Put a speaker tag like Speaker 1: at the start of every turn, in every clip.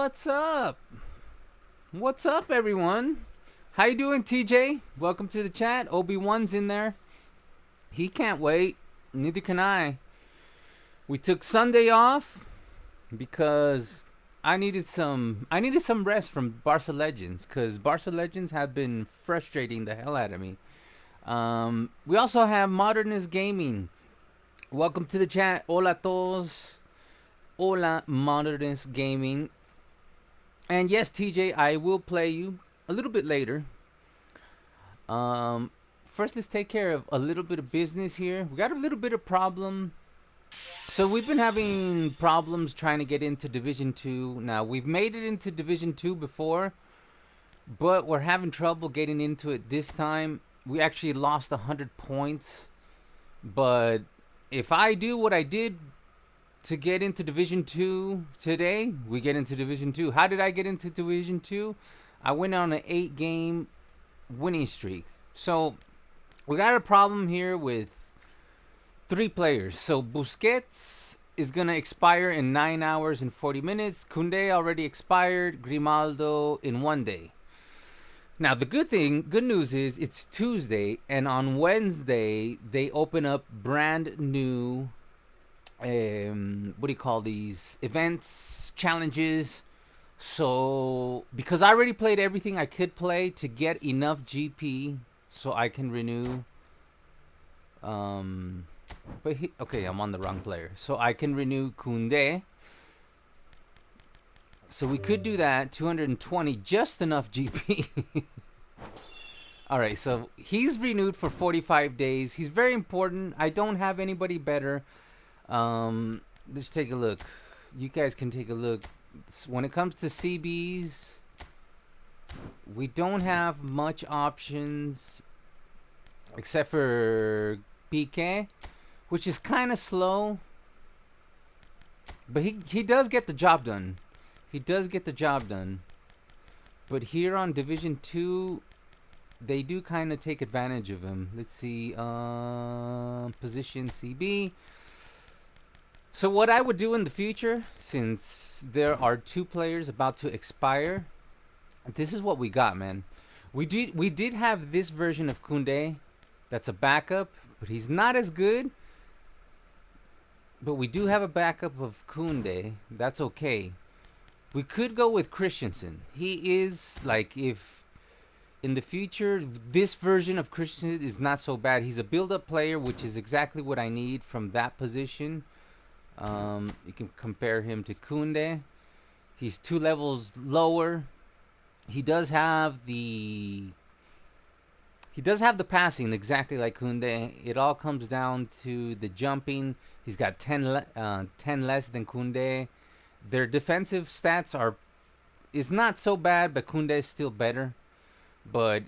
Speaker 1: What's up? What's up, everyone? How you doing, TJ? Welcome to the chat. Obi-Wan's in there. He can't wait. Neither can I. We took Sunday off because I needed some rest from Barca Legends because Barca Legends have been frustrating the hell out of me. We also have Modernist Gaming. Welcome to the chat. Hola todos. Hola Modernist Gaming. And yes, TJ, I will play you a little bit later. Um, First, let's take care of a little bit of business here. We got a little bit of problem. So we've been having problems trying to get into Division 2. Now, we've made it into Division 2 before, but we're having trouble getting into it this time. We actually lost 100 points. But if I do what I did to get into Division 2 today, we get into Division 2. How did I get into Division 2? I went on an 8-game winning streak. So we got a problem here with 3 players. So Busquets is going to expire in 9 hours and 40 minutes. Koundé already expired. Grimaldo in 1 day. Now the good news is it's Tuesday, and on Wednesday they open up brand new what do you call these events, challenges. So because I already played everything I could play to get enough GP so I can renew okay, I'm on the wrong player. So I can renew Koundé. So we could do that. 220, just enough GP. All right, so he's renewed for 45 days. He's very important. I don't have anybody better. Let's take a look. You guys can take a look. When it comes to CBs, we don't have much options except for PK, which is kind of slow, but he does get the job done. He does get the job done. But here on Division 2, they do kind of take advantage of him. Let's see, position CB. So what I would do in the future, since there are 2 players about to expire, this is what we got, man. We did have this version of Koundé that's a backup, but he's not as good. But we do have a backup of Koundé. That's okay. We could go with Christensen. He is like, if in the future this version of Christensen is not so bad. He's a build-up player, which is exactly what I need from that position. You can compare him to Koundé. He's 2 levels lower. He does have the passing exactly like Koundé. It all comes down to the jumping. He's got 10 less than Koundé. Their defensive stats is not so bad, but Koundé is still better. But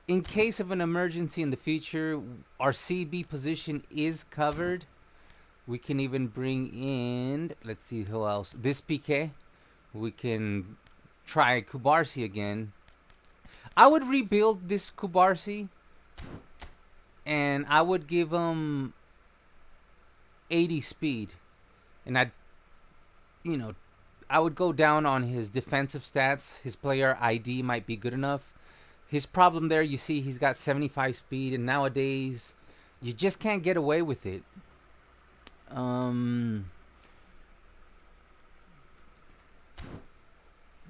Speaker 1: in case of an emergency in the future, our CB position is covered. We can even bring in, let's see who else. This PK. We can try Kubarsi again. I would rebuild this Kubarsi, and I would give him 80 speed. And I would go down on his defensive stats. His player ID might be good enough. His problem there, you see, he's got 75 speed, and nowadays you just can't get away with it.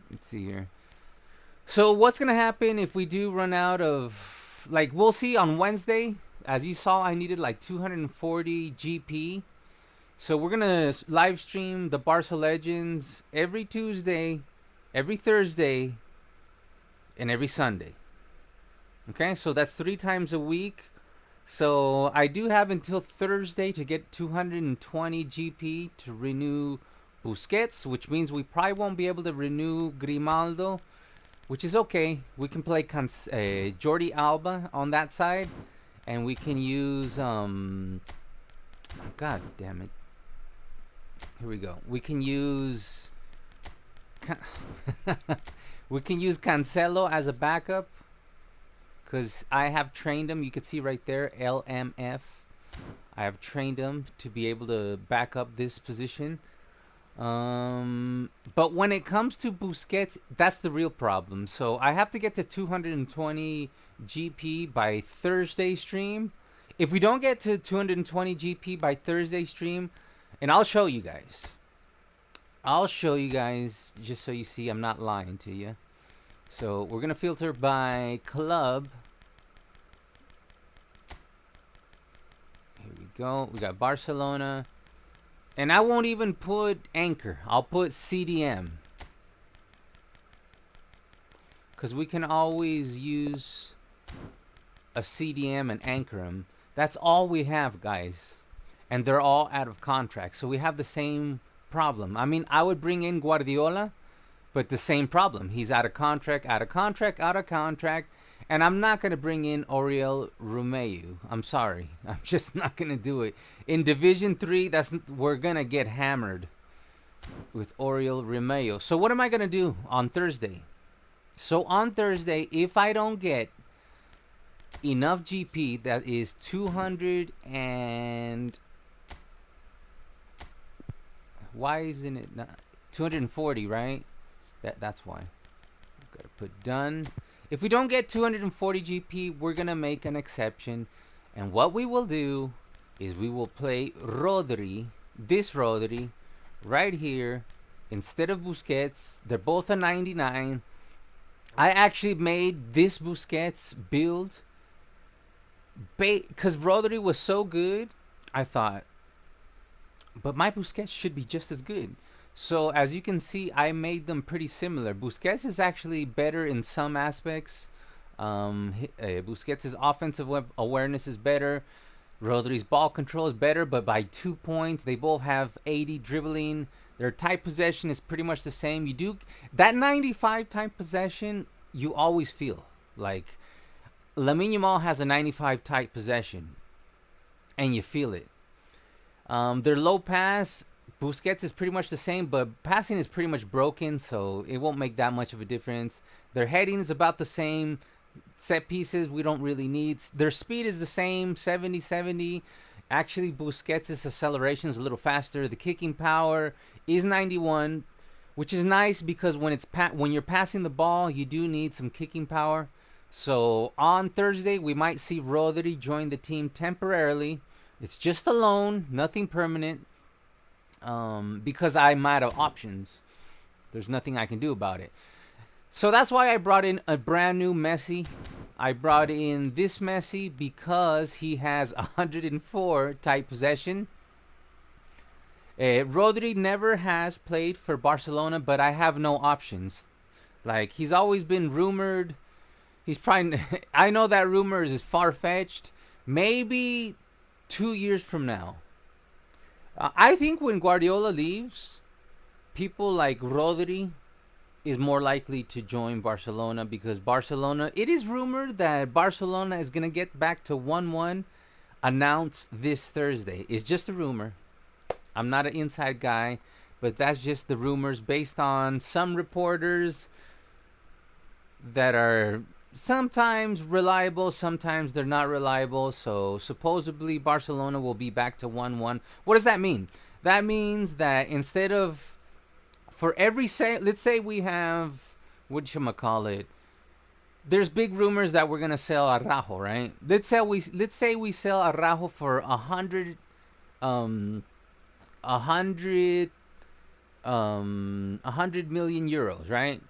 Speaker 1: Let's see here. So what's gonna happen if we do run out of, like, we'll see on Wednesday. As you saw, I needed like 240 GP. So we're gonna live stream the Barca Legends every Tuesday, every Thursday, and every Sunday. Okay, so that's 3 times a week. So I do have until Thursday to get 220 GP to renew Busquets, which means we probably won't be able to renew Grimaldo, which is okay. We can play Jordi Alba on that side, and we can use God damn it. Here we go. We can use we can use Cancelo as a backup, because I have trained him. You can see right there, LMF. I have trained him to be able to back up this position. But when it comes to Busquets, that's the real problem. So I have to get to 220 GP by Thursday stream. If we don't get to 220 GP by Thursday stream, and I'll show you guys. I'll show you guys just so you see I'm not lying to you. So we're going to filter by club. Here we go. We got Barcelona. And I won't even put anchor. I'll put CDM. Because we can always use a CDM and anchor them. That's all we have, guys. And they're all out of contract. So we have the same problem. I mean, I would bring in Guardiola, but the same problem. He's out of contract, out of contract, out of contract. And I'm not going to bring in Oriol Romeu. I'm sorry. I'm just not going to do it. In Division 3, we're going to get hammered with Oriol Romeu. So what am I going to do on Thursday? So on Thursday, if I don't get enough GP, that is 200 and... Why isn't it not 240, right? That's why. Got to put done. If we don't get 240 GP, we're going to make an exception. And what we will do is we will play Rodri, this Rodri, right here, instead of Busquets. They're both a 99. I actually made this Busquets build because Rodri was so good, I thought, but my Busquets should be just as good. So as you can see, I made them pretty similar. Busquets is actually better in some aspects. Busquets' offensive awareness is better. Rodri's ball control is better, but by 2 points. They both have 80 dribbling. Their tight possession is pretty much the same. You do that 95 tight possession, you always feel like Lamine Yamal has a 95 tight possession, and you feel it. Their low pass, Busquets is pretty much the same, but passing is pretty much broken, so it won't make that much of a difference. Their heading is about the same. Set pieces, we don't really need. Their speed is the same, 70-70. Actually, Busquets' acceleration is a little faster. The kicking power is 91, which is nice because when you're passing the ball, you do need some kicking power. So on Thursday, we might see Rodri join the team temporarily. It's just a loan, nothing permanent. Because I'm out of options. There's nothing I can do about it. So that's why I brought in a brand new Messi. I brought in this Messi because he has 104 tight possession. Rodri never has played for Barcelona, but I have no options. Like, he's always been rumored. He's probably... I know that rumor is far-fetched. Maybe 2 years from now. I think when Guardiola leaves, people like Rodri is more likely to join Barcelona because Barcelona, it is rumored that Barcelona is going to get back to 1-1 announced this Thursday. It's just a rumor. I'm not an inside guy, but that's just the rumors based on some reporters that are sometimes reliable, sometimes they're not reliable. So supposedly Barcelona will be back to 1-1. What does that mean? That means that instead of, for every sale, let's say we have, whatchamacallit, there's big rumors that we're gonna sell Araujo, right? Let's say we sell Araujo for 100 million euros, right?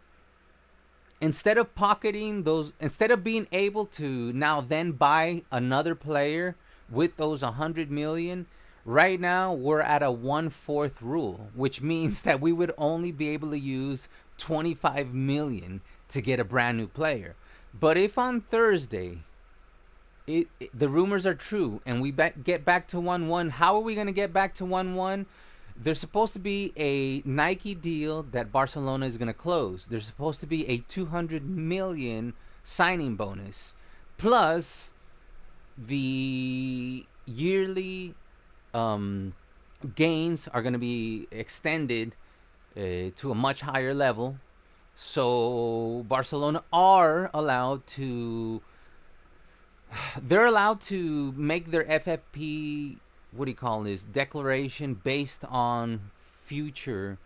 Speaker 1: Instead of pocketing those, instead of being able to now then buy another player with those 100 million, right now we're at a 1/4 rule, which means that we would only be able to use 25 million to get a brand new player. But if on Thursday the rumors are true and we get back to 1-1, how are we going to get back to 1-1? There's supposed to be a Nike deal that Barcelona is going to close. There's supposed to be a 200 million signing bonus. Plus, the yearly gains are going to be extended to a much higher level. So Barcelona are allowed to... They're allowed to make their FFP... what do you call this, declaration based on future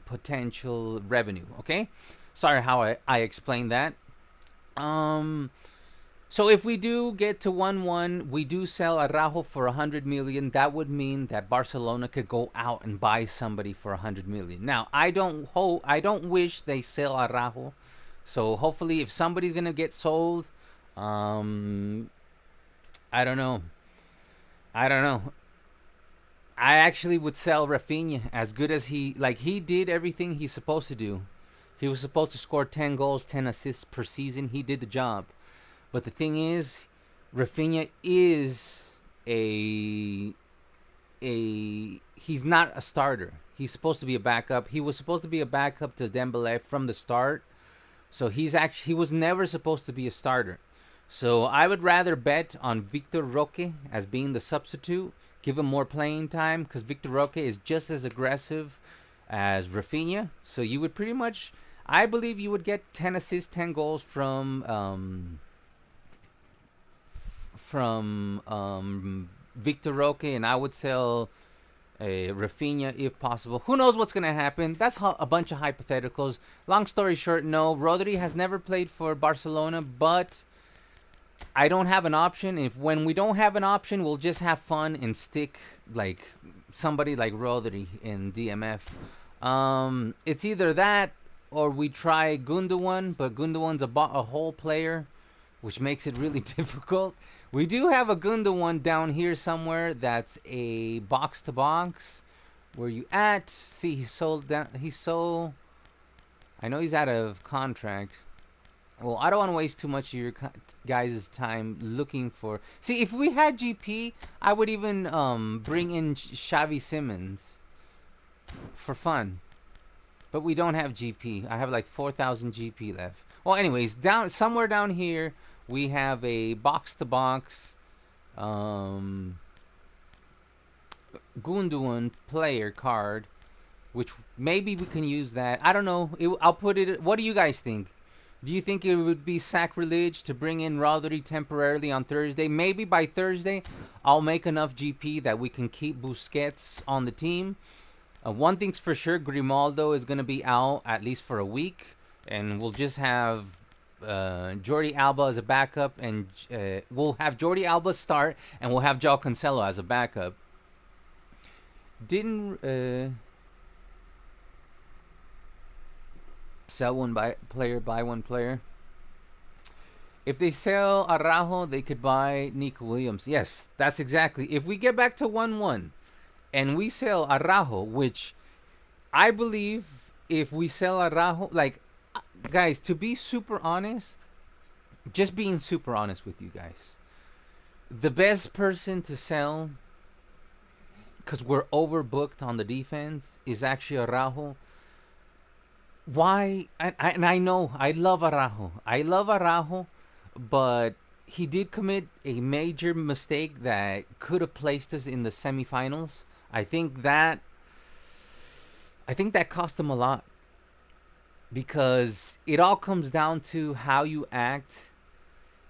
Speaker 1: potential revenue. Okay, sorry how I explained that. Um, so if we do get to 1-1, we do sell Araujo for 100 million. That would mean that Barcelona could go out and buy somebody for 100 million. Now, I don't wish they sell Araujo. So hopefully if somebody's going to get sold, um I don't know. I don't know. I actually would sell Rafinha, as good as he did everything he's supposed to do. He was supposed to score 10 goals, 10 assists per season. He did the job. But the thing is, Rafinha is a he's not a starter. He's supposed to be a backup. He was supposed to be a backup to Dembele from the start. So he was never supposed to be a starter. So I would rather bet on Victor Roque as being the substitute, give him more playing time, because Victor Roque is just as aggressive as Rafinha. So you would pretty much, I believe you would get 10 assists, 10 goals from Victor Roque, and I would sell Rafinha if possible. Who knows what's gonna happen? That's a bunch of hypotheticals. Long story short, no. Rodri has never played for Barcelona, but I don't have an option. If when we don't have an option, we'll just have fun and stick like somebody like Rodri in DMF. It's either that or we try Gundogan, but Gundogan's a whole player, which makes it really difficult. We do have a Gundogan down here somewhere that's a box to box. Where you at? See, he's sold down. I know he's out of contract. Well, I don't want to waste too much of your guys' time looking for. See, if we had GP, I would even bring in Xavi Simons for fun. But we don't have GP. I have like 4,000 GP left. Well, anyways, somewhere down here we have a box to box Gundogan player card, which maybe we can use that. I don't know. I'll put it. What do you guys think? Do you think it would be sacrilege to bring in Rodri temporarily on Thursday? Maybe by Thursday, I'll make enough GP that we can keep Busquets on the team. One thing's for sure, Grimaldo is going to be out at least for a week. And we'll just have Jordi Alba as a backup. And we'll have Jordi Alba start. And we'll have João Cancelo as a backup. Didn't... sell one player, buy one player. If they sell Araujo, they could buy Nico Williams. Yes, that's exactly. If we get back to 1-1 and we sell Araujo, which I believe if we sell Araujo, like, guys, to be super honest, just being super honest with you guys, the best person to sell, because we're overbooked on the defense, is actually Araujo. Why? And I know I love Araujo, but he did commit a major mistake that could have placed us in the semifinals. I think that cost him a lot, because it all comes down to how you act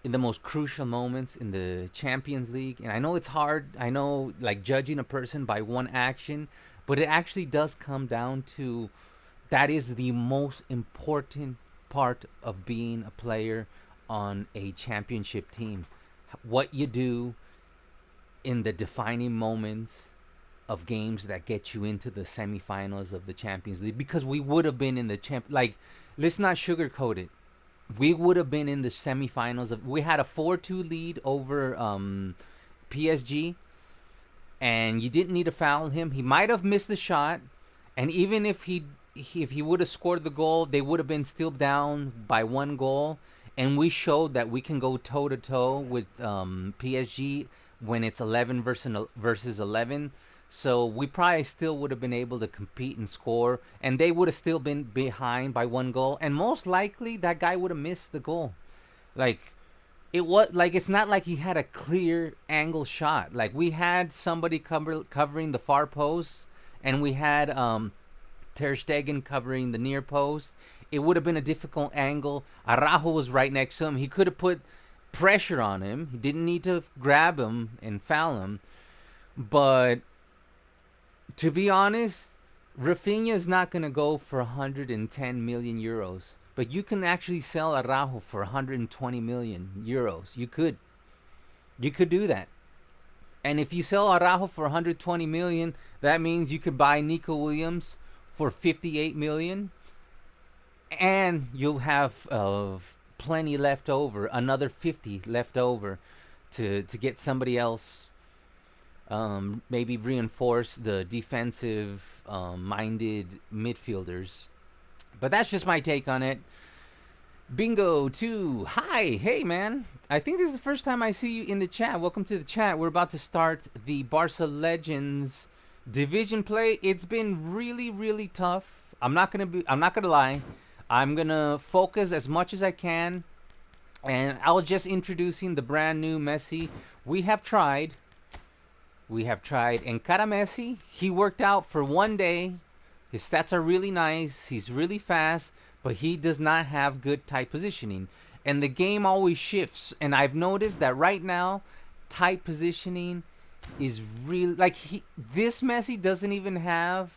Speaker 1: in the most crucial moments in the Champions League. And I know it's hard. I know, like, judging a person by one action, but it actually does come down to that is the most important part of being a player on a championship team. What you do in the defining moments of games that get you into the semifinals of the Champions League. Because we would have been in the like, let's not sugarcoat it. We would have been in the semifinals of. We had a 4-2 lead over PSG, and you didn't need to foul him. He might have missed the shot, and even if he would have scored the goal, they would have been still down by 1 goal. And we showed that we can go toe to toe with PSG when it's 11 versus 11. So we probably still would have been able to compete and score, and they would have still been behind by 1 goal. And most likely that guy would have missed the goal. Like, it's not like he had a clear angle shot. Like, we had somebody covering the far post, and we had Ter Stegen covering the near post. It would have been a difficult angle. Araujo was right next to him. He could have put pressure on him. He didn't need to grab him and foul him. But to be honest, Rafinha is not going to go for 110 million euros, but you can actually sell Araujo for 120 million euros. You could do that. And if you sell Araujo for 120 million, that means you could buy Nico Williams for 58 million, and you'll have plenty left over, another 50 left over to get somebody else. Maybe reinforce the defensive minded midfielders. But that's just my take on it. Bingo 2. Hi. Hey, man. I think this is the first time I see you in the chat. Welcome to the chat. We're about to start the Barca Legends division play. It's been really, really tough. I'm not gonna lie. I'm gonna focus as much as I can. And I was just introducing the brand new Messi. We have tried. And Cara Messi, he worked out for one day. His stats are really nice. He's really fast, but he does not have good tight positioning. And the game always shifts. And I've noticed that right now, tight positioning is really like this Messi doesn't even have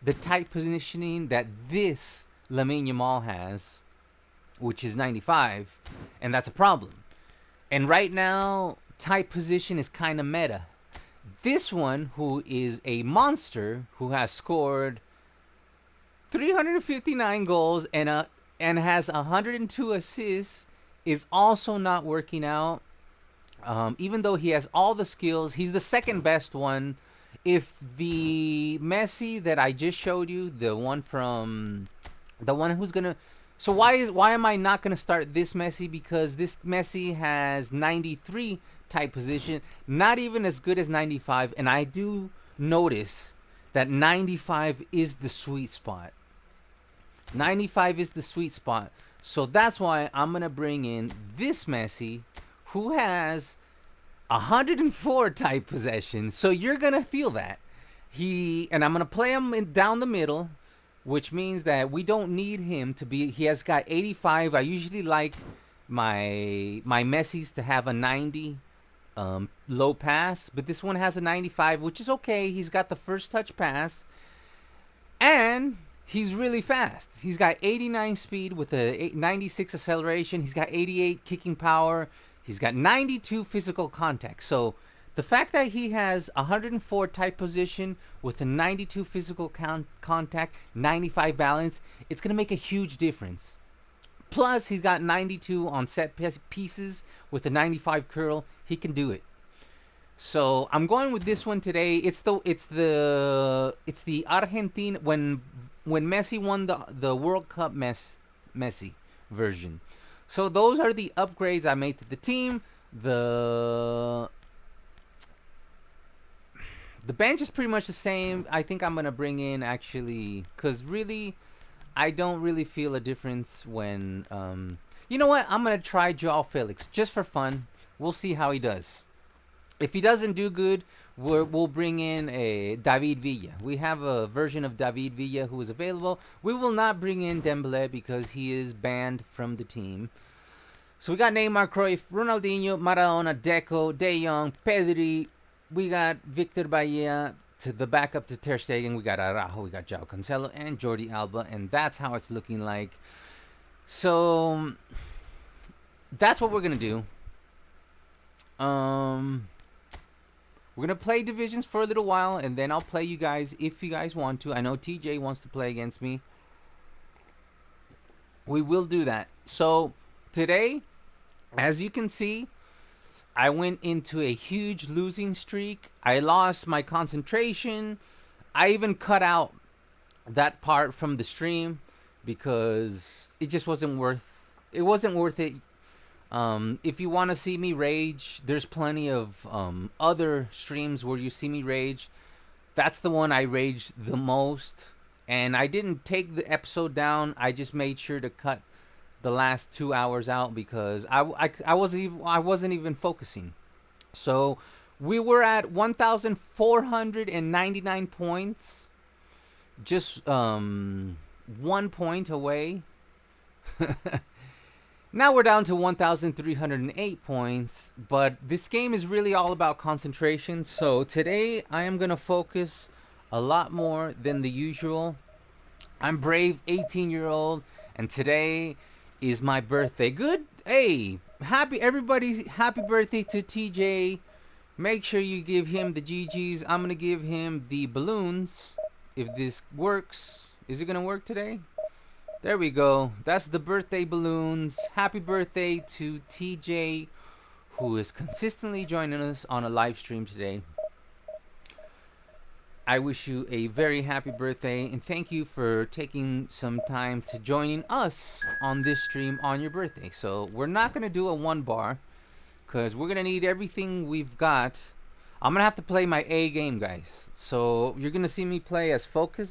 Speaker 1: the tight positioning that this Lamine Yamal has, which is 95, and that's a problem. And right now, tight position is kind of meta. This one, who is a monster, who has scored 359 goals and has 102 assists, is also not working out. Even though he has all the skills, he's the second best one. If the Messi that I just showed you, the one who's gonna, so why am I not gonna start this Messi? Because this Messi has 93 type position, not even as good as 95, and I do notice that 95 is the sweet spot. 95 is the sweet spot. So that's why I'm going to bring in this Messi, who has 104 type possession. So you're going to feel that. And I'm going to play him down the middle, which means that we don't need him to be, he has got 85. I usually like my Messis to have a 90 low pass, but this one has a 95, which is okay. He's got the first touch pass, and he's really fast. He's got 89 speed with a 96 acceleration. He's got 88 kicking power. He's got 92 physical contact. So the fact that he has 104 tight position with a 92 physical contact, 95 balance, it's going to make a huge difference. Plus, he's got 92 on set pieces with a 95 curl. He can do it. So I'm going with this one today. It's the Argentine when Messi won the World Cup Messi version. So those are the upgrades I made to the team. The bench is pretty much the same. I think I'm gonna bring in actually, cause really, I don't really feel a difference when you know what? I'm gonna try Joao Felix just for fun. We'll see how he does. If he doesn't do good, we'll bring in a David Villa. We have a version of David Villa who is available. We will not bring in Dembele because he is banned from the team. So we got Neymar, Cruyff, Ronaldinho, Maradona, Deco, De Jong, Pedri. We got Victor Bahia to the backup to Ter Stegen. We got Araujo, we got João Cancelo, and Jordi Alba. And that's how it's looking like. So that's what we're going to do. We're going to play divisions for a little while, and then I'll play you guys if you guys want to. I know TJ wants to play against me. We will do that. So today, as you can see, I went into a huge losing streak. I lost my concentration. I even cut out that part from the stream because it just wasn't worth it. If you want to see me rage, there's plenty of other streams where you see me rage. That's the one I raged the most, and I didn't take the episode down. I just made sure to cut the last 2 hours out because I wasn't even focusing. So we were at 1,499 points, just 1 point away. Now we're down to 1,308 points, but this game is really all about concentration. So today I am going to focus a lot more than the usual. I'm Brave, 18-year-old, and today is my birthday. Good. Hey, happy birthday to TJ. Make sure you give him the GGs. I'm going to give him the balloons if this works. Is it going to work today? There we go. That's the birthday balloons. Happy birthday to TJ, who is consistently joining us on a live stream today. I wish you a very happy birthday and thank you for taking some time to joining us on this stream on your birthday. So we're not going to do a one bar because we're going to need everything we've got. I'm going to have to play my A game, guys. So you're going to see me play as focused